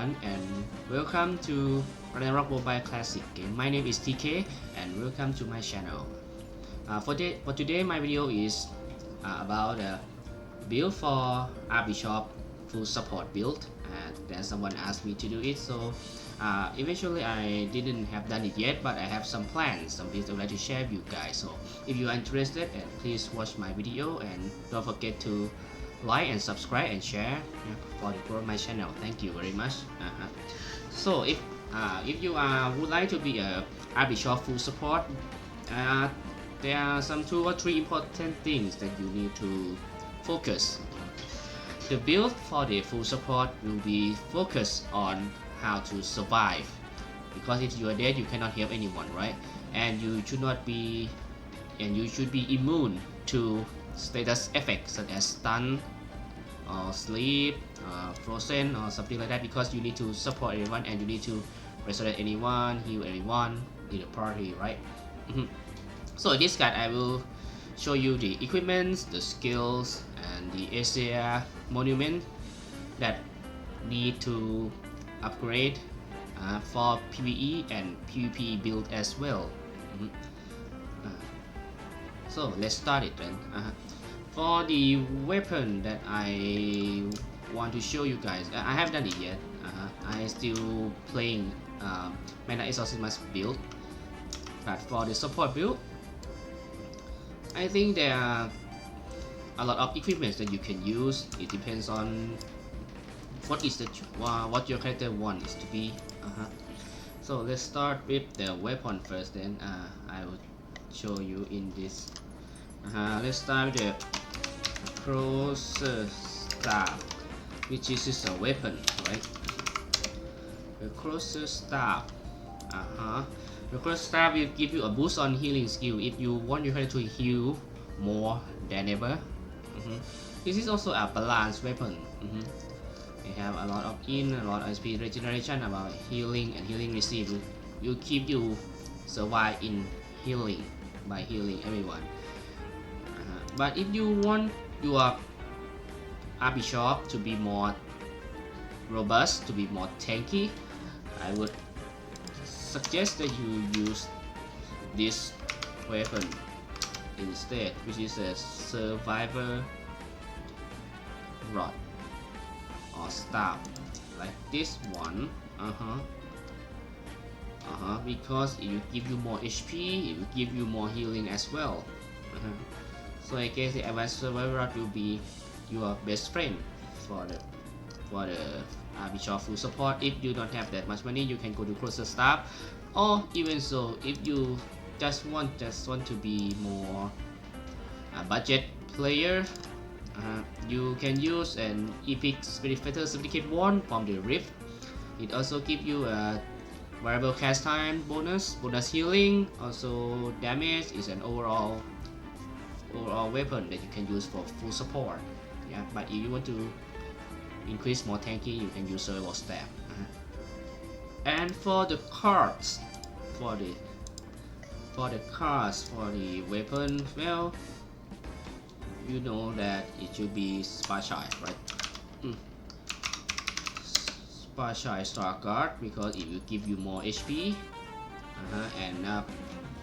everyone, and welcome to Ragnarok Mobile Classic game. My name is TK and welcome to my channel. For today my video is about a build for Archbishop full support build, and then someone asked me to do it, so eventually I didn't have done it yet, but I have some plans, some builds I would like to share with you guys. So if you are interested, and please watch my video and don't forget to like and subscribe and share for the growth of my channel. Thank you very much. So if you would like to be a Archbishop full support, there are some 2 or 3 important things that you need to focus. The build for the full support will be focused on how to survive, because if you are dead you cannot help anyone, right? And you should be immune to status effects such as stun or sleep, frozen or something like that, because you need to support everyone and you need to resurrect anyone, heal everyone in the party, right? So in this guide I will show you the equipments, the skills, and the Aesir Monument that need to upgrade for PvE and PvP build as well. So let's start it then. For the weapon that I want to show you guys, I haven't done it yet. I still playing Mana Exorcism build, but for the support build, I think there are a lot of equipments that you can use. It depends on what your character wants to be. So let's start with the weapon first. Then I will show you in this. Let's start with the Closer Staff, which is a weapon, right? The Closer Staff. The Closer Staff will give you a boost on healing skill if you want your character to heal more than ever. This is also a balanced weapon. You have a lot of a lot of SP regeneration, about healing and healing receive. You keep you survive in healing by healing everyone. But if you want your Archbishop to be more robust, to be more tanky, I would suggest that you use this weapon instead, which is a survivor rod or staff, like this one. Because it will give you more HP, it will give you more healing as well. So I guess the advanced survivor rod will be your best friend for the Archbishop full support. If you don't have that much money, you can go to Closer Staff, or even so, if you just want to be more budget player, you can use an epic Spirit Feather Syndicate Wand from the Rift. It also gives you a variable cast time bonus healing, also damage. Is an overall weapon that you can use for full support. Yeah, but if you want to increase more tanky, you can use Survival Staff. And for the cards, for the weapon, well, you know that it should be Sparchild, right? Sparchild Star Guard, because it will give you more HP and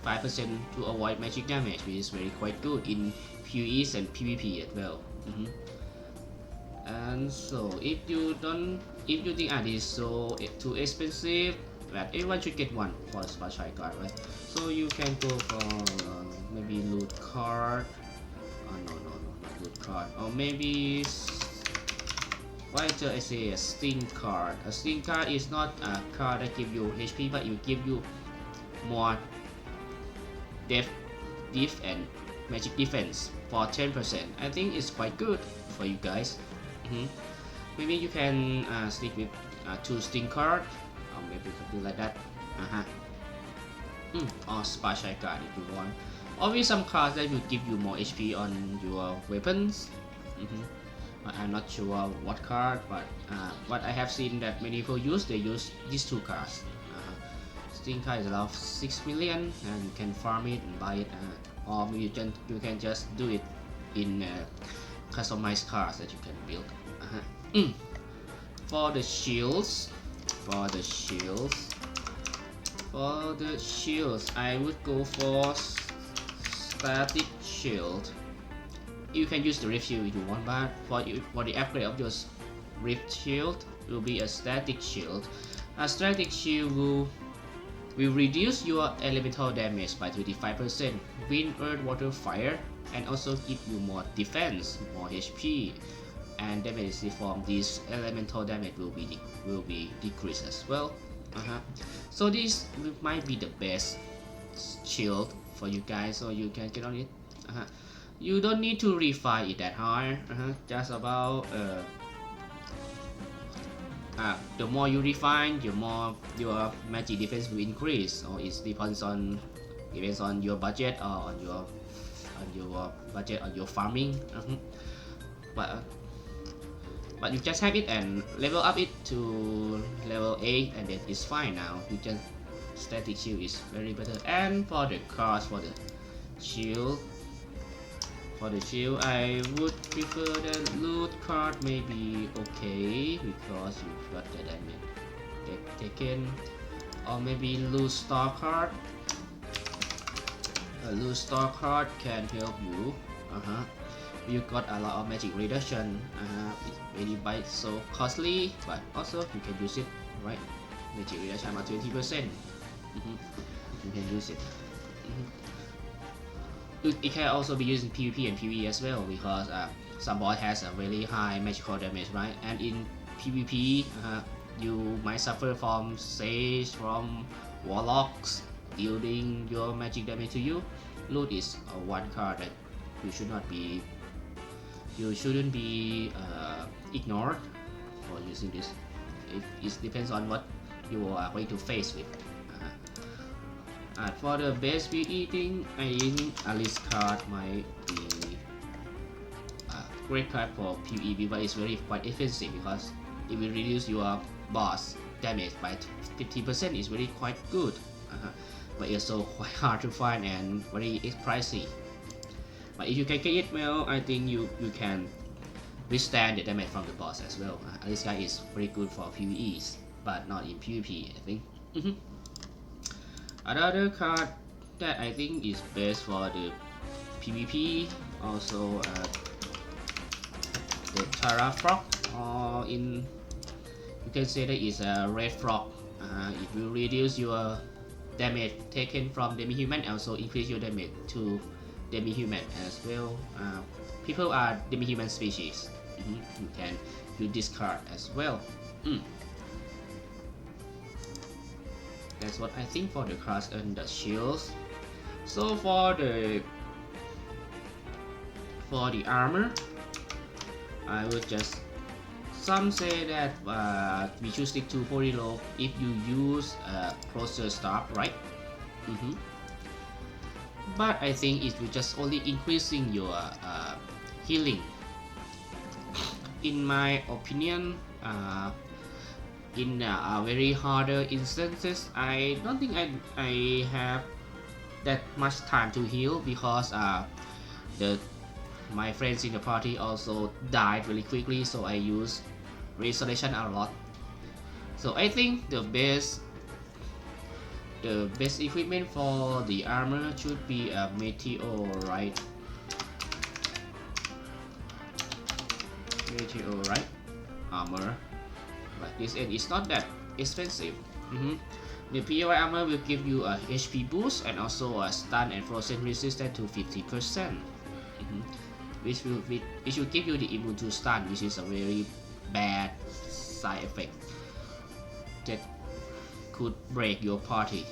5% to avoid magic damage, which is very quite good in PvE and PvP as well. And so if you think this is so too expensive, that everyone should get one for the Sparchild Guard, right? So you can go for maybe loot card. No, not loot card. Or maybe why should I say a sting card? A sting card is not a card that gives you HP, but it give you more def and magic defense for 10%. I think it's quite good for you guys. Maybe you can stick with 2 sting card, or maybe something like that. Or Sparchild Guard if you want. Or with some cards that will give you more HP on your weapons. I'm not sure what card, but what I have seen that many people use, they use these 2 cards. Sting card is around 6 million, and you can farm it and buy it, or you can just do it in customized cards that you can build. For the shields, For the shields, I would go for static shield. You can use the rift shield if you want, but for the upgrade of your rift shield, will be a static shield. A static shield will reduce your elemental damage by 25%, wind, earth, water, fire, and also give you more defense, more HP, and damage from this elemental damage will be decreased as well. So this might be the best shield for you guys, so you can get on it. You don't need to refine it that hard. Just about the more you refine, the more your magic defense will increase. Or it depends on your budget or on your farming. But you just have it and level up it to level 8, and then it's fine now. You just static shield is very better. And for the cards for the shield, I would prefer the loot card, maybe okay, because you got the damage taken, or maybe loot star card. A loot star card can help you. You got a lot of magic reduction. It's very bite so costly, but also you can use it, right? Magic reduction about 20%. You can use it. It can also be used in PvP and PvE as well, because some boss has a really high magical damage, right? And in PvP, you might suffer from Sage, from Warlocks dealing your magic damage to you. Loot is one card that you shouldn't be ignored for using this. It depends on what you are going to face with. For the base PvE thing, I think Alice card might be a great card for PvE, but it's quite expensive because it will reduce your boss damage by 50%. Is really quite good, but it's also quite hard to find and very pricey. But if you can get it well, I think you can withstand the damage from the boss as well. This guy is very good for PvEs, but not in PvP, I think. Another card that I think is best for the PvP, also the Terra Frog, or you can say that is a red frog. It will reduce your damage taken from demi-human, also increase your damage to demi-human as well. People are demi-human species. You can use this card as well. That's what I think for the cards and the shields. So for the armor, I would just, some say that we should stick to holy robe if you use closer staff, right? But I think it will just only increasing your healing. In my opinion, in very harder instances, I don't think I have that much time to heal, because my friends in the party also died really quickly, so I use restoration a lot. So I think the best equipment for the armor should be a meteorite. Armor. But this end is not that expensive. The POI armor will give you a HP boost and also a stun and frozen resistance to 50%, which will give you the immune to stun, which is a very bad side effect that could break your party.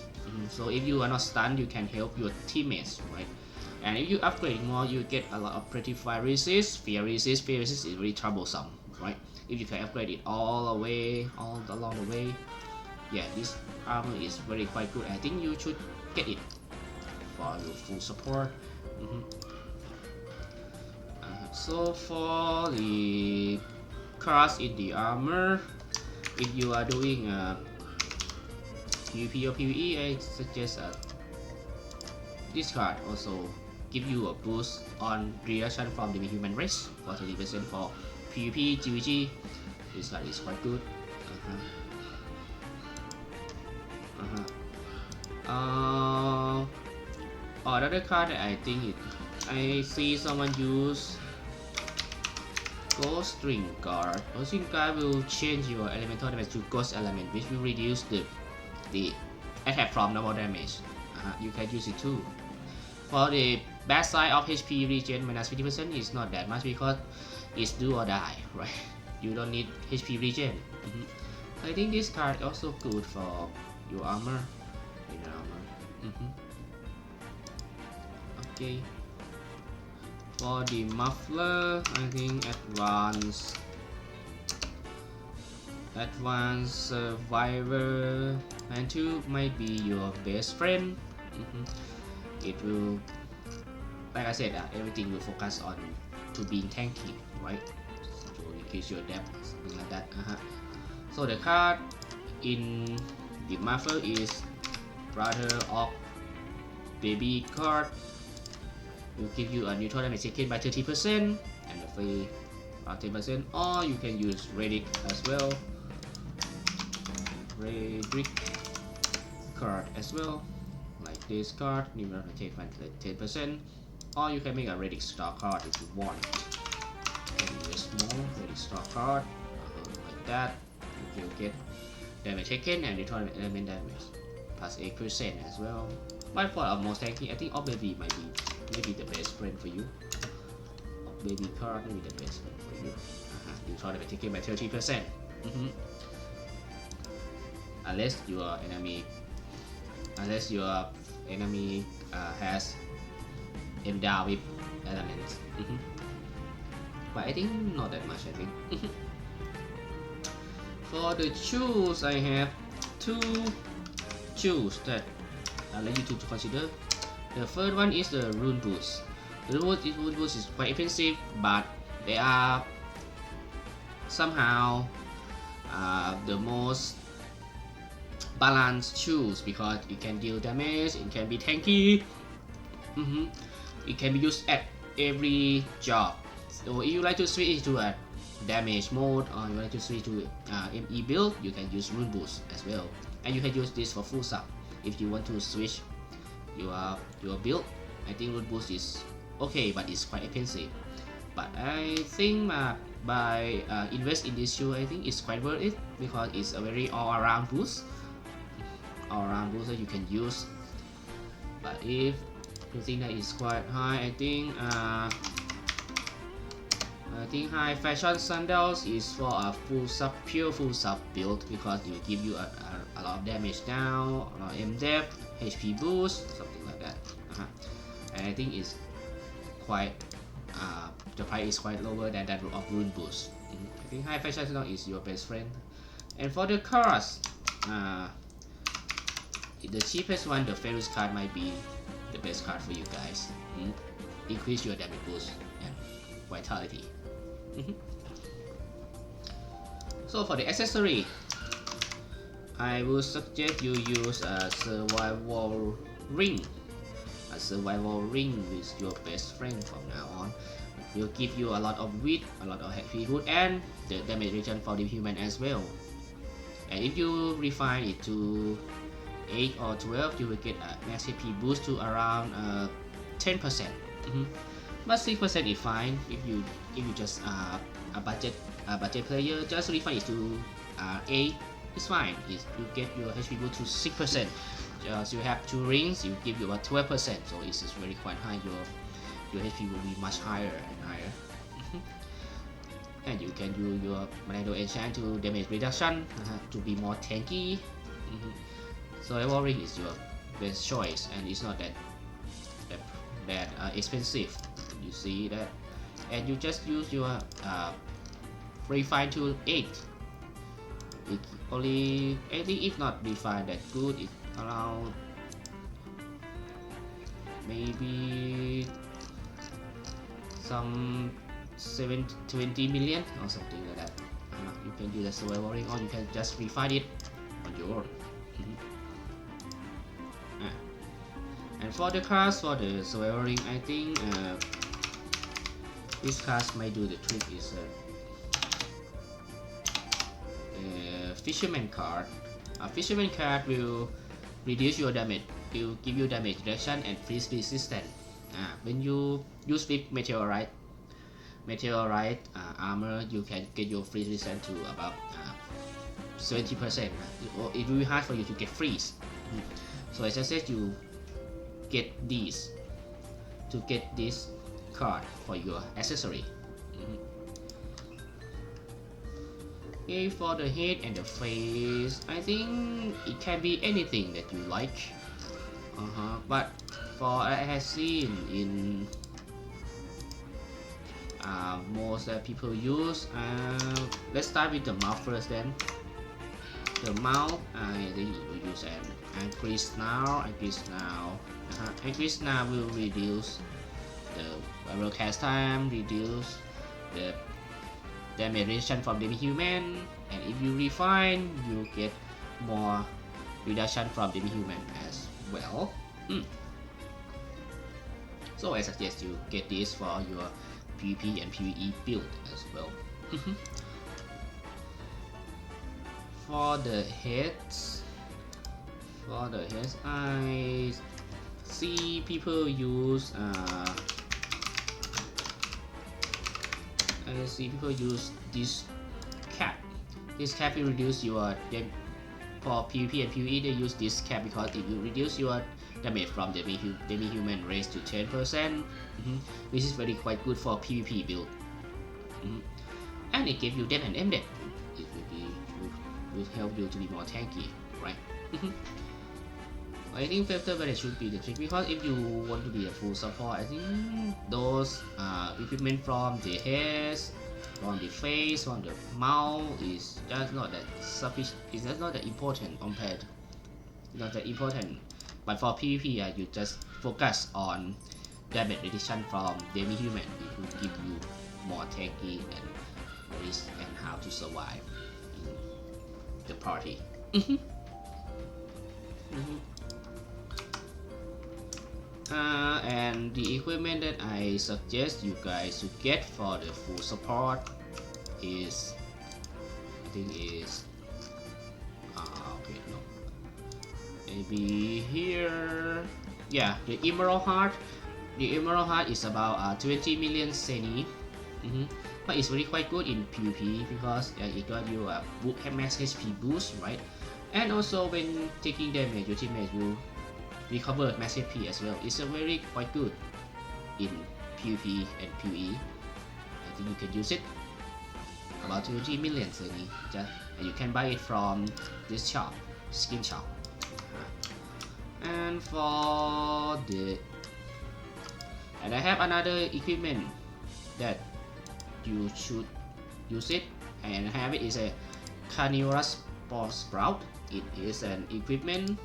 So if you are not stunned, you can help your teammates, right? And if you upgrade more, you get a lot of pretty fire resist, fear resist. Fear resist is really troublesome, right? If you can upgrade it all along the way, yeah, this armor is very quite good. I think you should get it for your full support. So for the cards in the armor, if you are doing PvP or PvE, I suggest this card also give you a boost on reaction from the human race for 30% for PvP, GVG. This card is quite good. Another card that I see someone use Ghost String Guard. Ghost String Guard will change your elemental damage to Ghost element, which will reduce the attack from normal damage. You can use it too. For the bad side of HP regen minus 50% is not that much because it's do or die, right? You don't need HP regen. I think this card also good for your armor. Okay. For the muffler, I think advanced survivor and 2 might be your best friend. It will, like I said, everything will focus on to being tanky, right? So increase your depth, something like that. So the card in the muffler is Brother of Baby card. Will give you a neutral damage taken by 30% and a free 10%, or you can use Reddick as well. Reddick card as well, like this card, neutral damage take 10%, or you can make a Reddick star card if you want. Maybe a small Reddick star card, like that. You will get damage taken and neutral element damage plus 8% as well. But for our most tanky, I think Of Baby might be maybe the best friend for you. Of Baby card maybe the best friend for you. Neutral damage taken by 30%. Unless your enemy has endowed with elements. But I think not that much. I think. For the shoes, I have 2 shoes that I'll let you to consider. The first one is the Rune Boots. The Rune Boots is quite expensive, but they are somehow the most balanced shoes because it can deal damage, it can be tanky, it can be used at every job. So if you like to switch to a damage mode or you like to switch to ME build, you can use Rune Boost as well, and you can use this for full sub. If you want to switch your build, I think Rune Boost is okay, but it's quite expensive. But I think by invest in this shoe, I think it's quite worth it because it's a very all-around boost. All-around boost that you can use. But if you think that is quite high, I think high fashion sandals is for a pure full sub build because it will give you a lot of damage down, a lot of M depth, HP boost, something like that. And I think it's quite the price is quite lower than that of Rune Boost. I think high fashion sandal is your best friend. And for the cards, the cheapest one, the Ferrous card might be the best card for you guys. Increase your damage boost and vitality. So for the accessory, I would suggest you use a survival ring. A survival ring is your best friend from now on. It will give you a lot of width, a lot of HP root, and the damage return for the human as well. And if you refine it to 8 or 12, you will get a max HP boost to around 10%. But 6% is fine. If you just a budget player, just refine it to 8. It's fine. You get your HP boost to 6%. Just you have 2 rings, you give you about 12%. So it's very quite high. Your HP will be much higher and higher. And you can use your Manado enchant to damage reduction to be more tanky. So Survival ring is your best choice, and it's not that expensive. You see that, and you just use your refine to 8. It only, I think if not refine that good, it's around maybe some 20 million or something like that. You can use a survival ring, or you can just refine it on your own. And for the cards for the survival ring, I think this card might do the trick. Is a fisherman card. A fisherman card will reduce your damage. It will give you damage reduction and freeze resistance. When you use with meteorite armor, you can get your freeze resistance to about 70%. Or it will be hard for you to get freeze. So I suggest you get these to get this card for your accessory. Okay, for the head and the face, I think it can be anything that you like. But for I have seen in most people use. Let's start with the mouth first. Then the mouth, I think you use an angry snarl. Angry snarl will reduce the barrel cast time, reduce the damage reduction from demi-human, and if you refine, you get more reduction from demi-human as well. So I suggest you get this for your PvP and PvE build as well. For the heads, I see people use this cap. This cap will reduce your for PvP and PvE. They use this cap because it will reduce your damage from demi-human race to 10%, which is very quite good for PvP build. And it gives you death and embedded. It will help you to be more tanky, right? I think filter balance should be the trick, because if you want to be a full support, I think those equipment from the heads, from the face, from the mouth is just not that sufficient. It's just not that important compared. Not that important. But for PvP, you just focus on damage reduction from demi-human. It will give you more tanky and risk and how to survive in the party. And the equipment that I suggest you guys to get for the full support is, I think is okay, no, maybe here, yeah, the Emerald Heart. The Emerald Heart is about 20 million Seni, but it's really quite good in PvP because it got you a max HP boost, right? And also when taking damage, your teammate will recover mass HP as well. It's a very quite good in PvP and PvE. I think you can use it about 20 million Seni, and you can buy it from this shop, skin shop. And for the, and I have another equipment that you should use it, and have it is a Carnivorous Sprout. It is an equipment.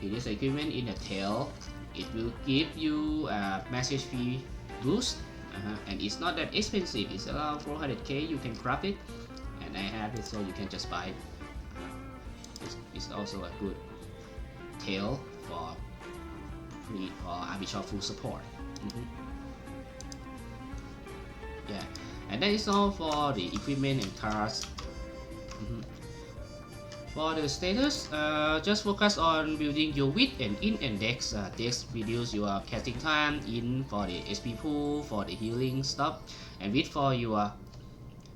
It is equipment in the tail. It will give you a mass HP boost, and it's not that expensive. It's around 400k. You can craft it, and I have it, so you can just buy it. It's also a good tail for Archbishop full support. Yeah, and that is all for the equipment and cards. For the status, just focus on building your width and in and dex. Dex reduce your casting time, in for the SP pool, for the healing stuff, and width for your,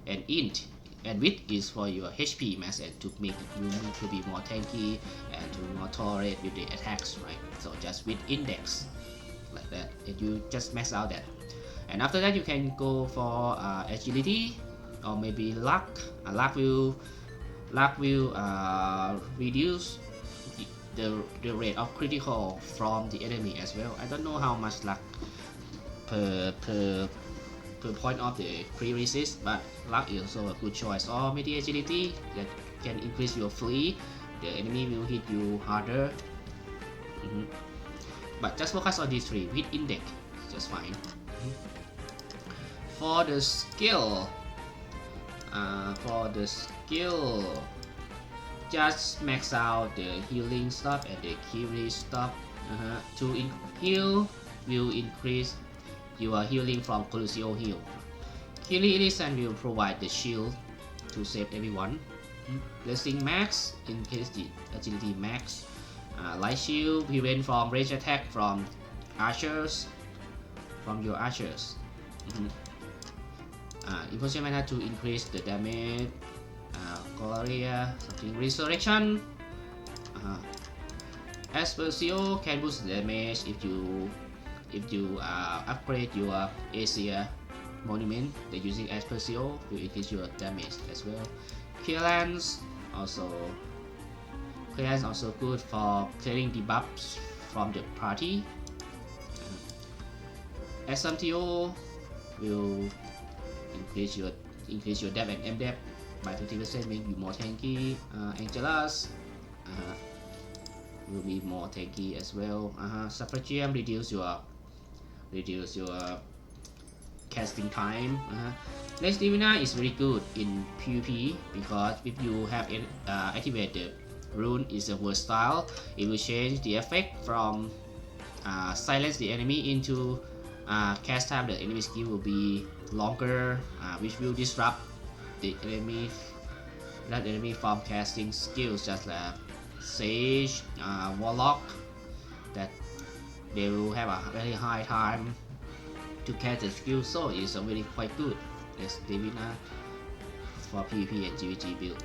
and int and width is for your HP mass and to make you to be more tanky and to more tolerate with the attacks, right? So just with index like that, and you just max out that. And after that, you can go for agility or maybe luck. Luck will reduce the rate of critical from the enemy as well. I don't know how much luck per point of the crit resist, but luck is also a good choice. Or maybe agility that can increase your flee. The enemy will hit you harder. But just focus on these three with index, just fine. For the skill, just max out the healing stuff and the Kiri stuff. Heal will increase your healing from Colussio heal. Kiri Elysian will provide the shield to save everyone. Blessing max, increase the agility max. Light shield, prevent from range attack from archers, from your archers. Impossible mana to increase the damage. Gloria, something resurrection. Aspersio can boost the damage if you upgrade your Aesir Monument. They're using Aspersio to increase your damage as well. Clearance also good for clearing debuffs from the party. Assumptio will increase your depth and M depth by 50%, make you more tanky. Angelus will be more tanky as well. Suffragium reduce your casting time. Less Divina is very good in PvP because if you have activated the rune is a versatile, it will change the effect from silence the enemy into cast time the enemy skill will be longer, which will disrupt the enemy from casting skills just like Sage, Warlock, that they will have a very high time to cast the skill, so it's a very quite good as Divina for PvP and GVG build.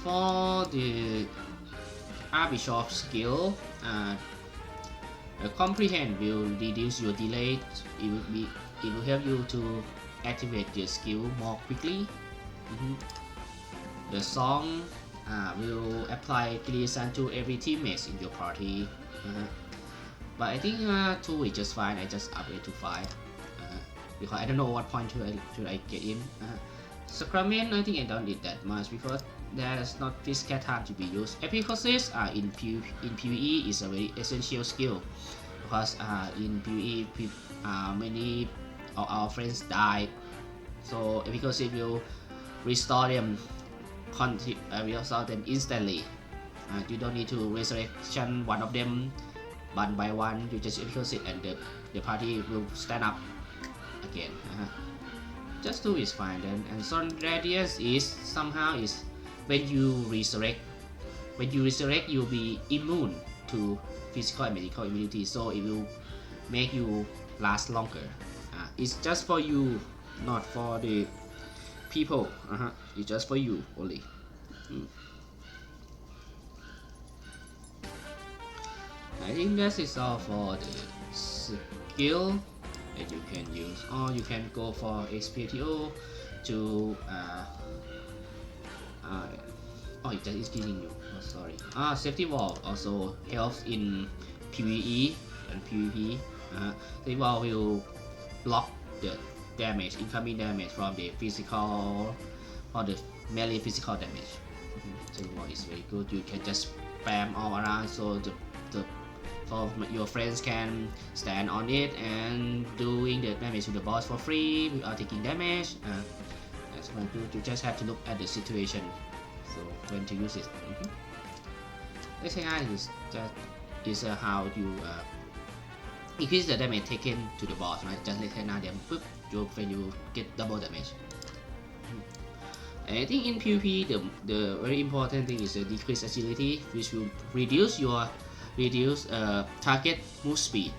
For the Archbishop skill, Comprehend will reduce your delay. It will help you to activate your skill more quickly. The song will apply Gillisan to every teammate in your party. But I think 2 is just fine. I just upgrade to 5 because I don't know what point should I get in. Sacrament, I think I don't need that much because there's not physical time to be used. Epicausis in PvE is a very essential skill because in PvE many of our friends died, so Epicausis will restore them instantly. You don't need to resurrection one of them one by one. You just Epicausis and the party will stand up again. Just 2 is fine then. And Sun Radius is somehow is when you resurrect, you'll be immune to physical and medical immunity, so it will make you last longer. It's just for you, not for the people. It's just for you only. I think that is all for the skill that you can use, or you can go for XPTO to oh, it is killing you. Oh, sorry. Safety wall also helps in PvE and PvP. Safety wall will block the damage, incoming damage from the physical or the melee physical damage. Safety wall is very good. You can just spam all around, so your friends can stand on it and doing the damage to the boss for free without taking damage. That's quite good. You just have to look at the situation, so when to use it. SAI is how you increase the damage taken to the boss, right? Just let them boop, when you get double damage. I think in PvP the very important thing is the decreased agility, which will reduce target move speed.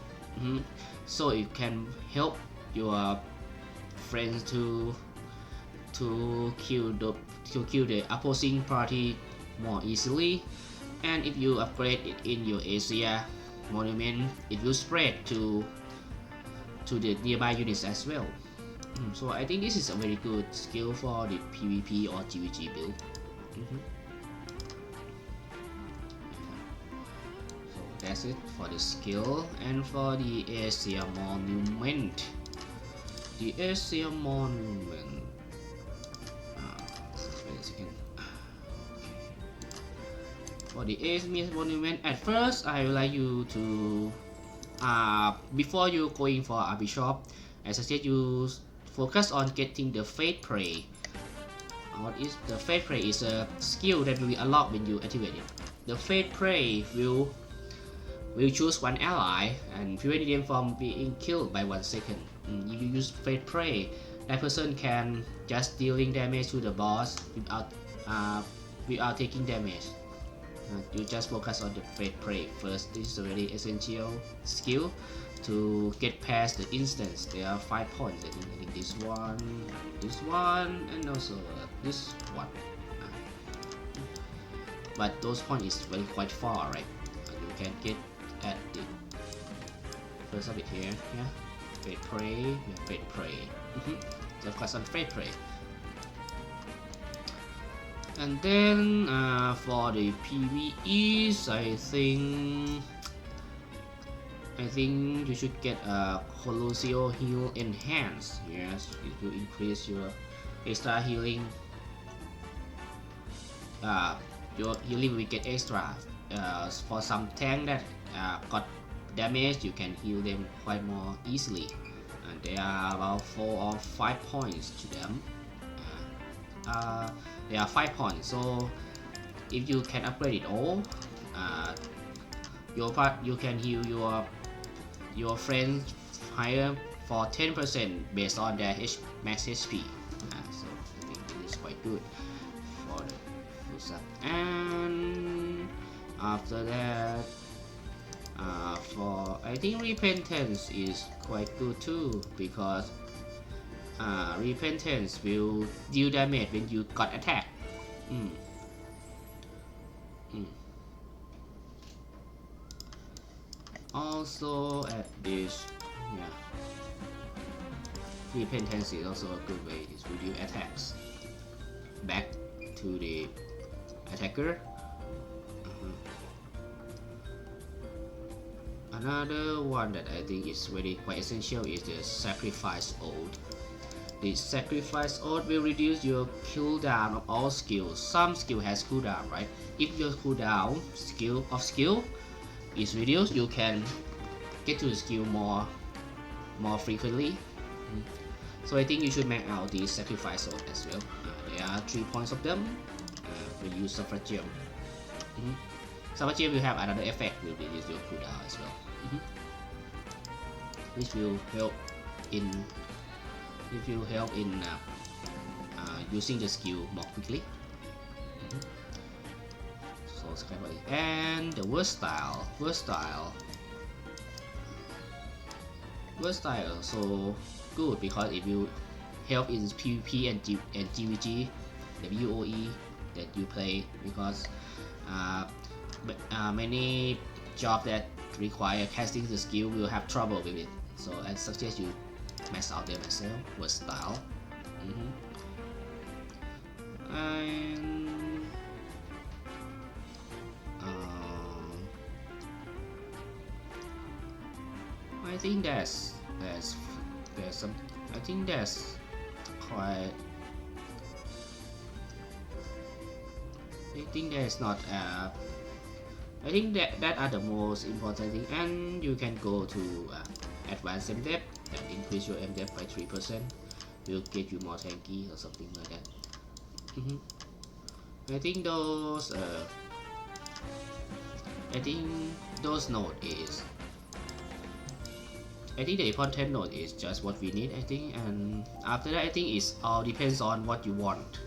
So it can help your friends to kill the opposing party more easily. And if you upgrade it in your Aesir Monument, it will spread to the nearby units as well. So I think this is a very good skill for the PvP or GVG build. So that's it for the skill. And for the Aesir Monument, wait a second. For the Aesir Monument, at first I would like you to before you going for Archbishop, I suggest you focus on getting the Fate Prey. What is the Fate Prey? Is a skill that will be unlocked when you activate it. The Fate Prey will choose one ally and prevent them from being killed by 1 second. If you use Fate Prey, that person can just dealing damage to the boss without we are taking damage. You just focus on the Fate Prey first. This is a very essential skill to get past the instance. There are 5 points. I think this one, and also this one. But those points is very quite far, right? You can get at the first of it here. Yeah, Fate Prey, yeah, Fate Prey. So focus on Fate Prey. And then for the PvEs, I think you should get a Colossal Heal Enhance. Yes, it will increase your extra healing. Your healing will get extra. For some tank that got damage, you can heal them quite more easily. And there are about 4 or 5 points to them. There are 5 points, so if you can upgrade it all, you can heal your friends higher for 10% based on their max HP. So I think it is quite good for the full set. And after that, for I think Repentance is quite good too, because Repentance will deal damage when you got attacked. Also at this, yeah, Repentance is also a good way to reduce attacks back to the attacker. Another one that I think is very quite essential is the Sacrifice Ode. The Sacrifice Ode will reduce your cooldown of all skills. Some skill has cooldown, right? If your cooldown skill is reduced, you can get to the skill more frequently. So I think you should make out the Sacrifice Ode as well. There are 3 points of them. We use Suffer Gem. Suffer Gem will have another effect, will reduce your cooldown as well. Which will help in using the skill more quickly. So and the versatile so good because it will help in PvP and GVG, the WoE that you play, because many jobs that require casting the skill will have trouble with it. So I suggest you max out them as well. Versatile. And I think there's some. I think that's quite. I think there's not. I think that are the most important thing, and you can go to advanced MDEP and increase your MDEP by 3%. Will get you more tanky or something like that. I think those node is. I think the important node is just what we need. I think, and after that, I think it's all depends on what you want.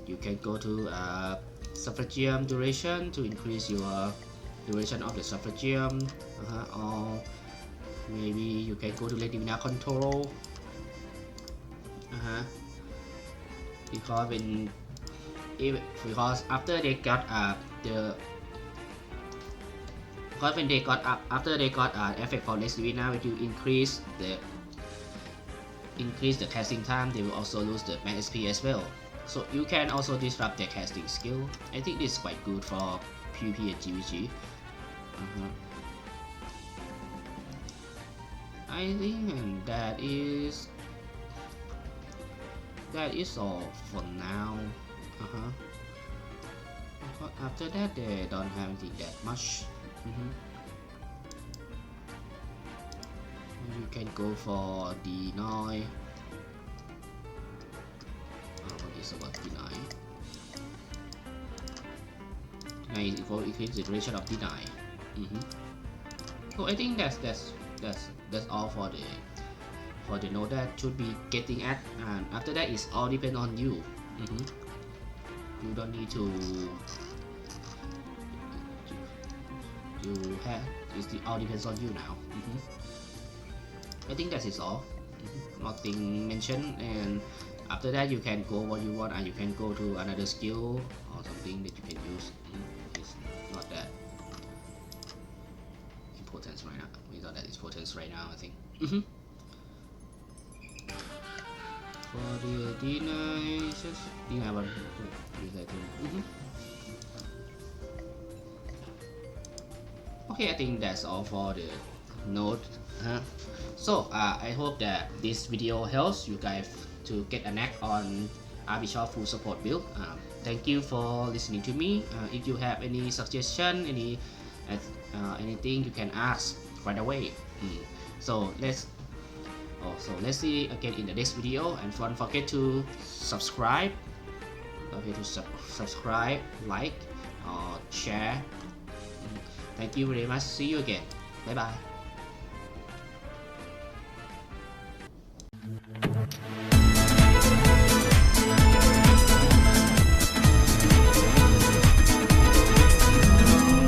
You can go to Suffragium duration to increase your duration of the Suffragium, or maybe you can go to Lady Divina control. Because after they got effect for Lady Divina, when you increase the casting time, they will also lose the max SP as well. So you can also disrupt their casting skill. I think this is quite good for PvP and GVG. I think that is all for now. After that, they don't have anything that much. You can go for deny. What is about deny? Deny is equal increase the duration of deny. So I think that's all for the node that should be getting at, and after that it's all depend on you. You don't need to you have it all depends on you now. I think that is all. Nothing mentioned, and after that you can go what you want, and you can go to another skill or something that you can use. It's not that important right now. It's not that important right now, I think. For the denies, I want okay, I think that's all for the note. So I hope that this video helps you guys to get a knack on Archbishop full support build. Thank you for listening to me. If you have any suggestion, anything, you can ask right away. So let's see again in the next video, and don't forget to subscribe. Don't forget to subscribe, like, or share. Thank you very much. See you again. Bye bye.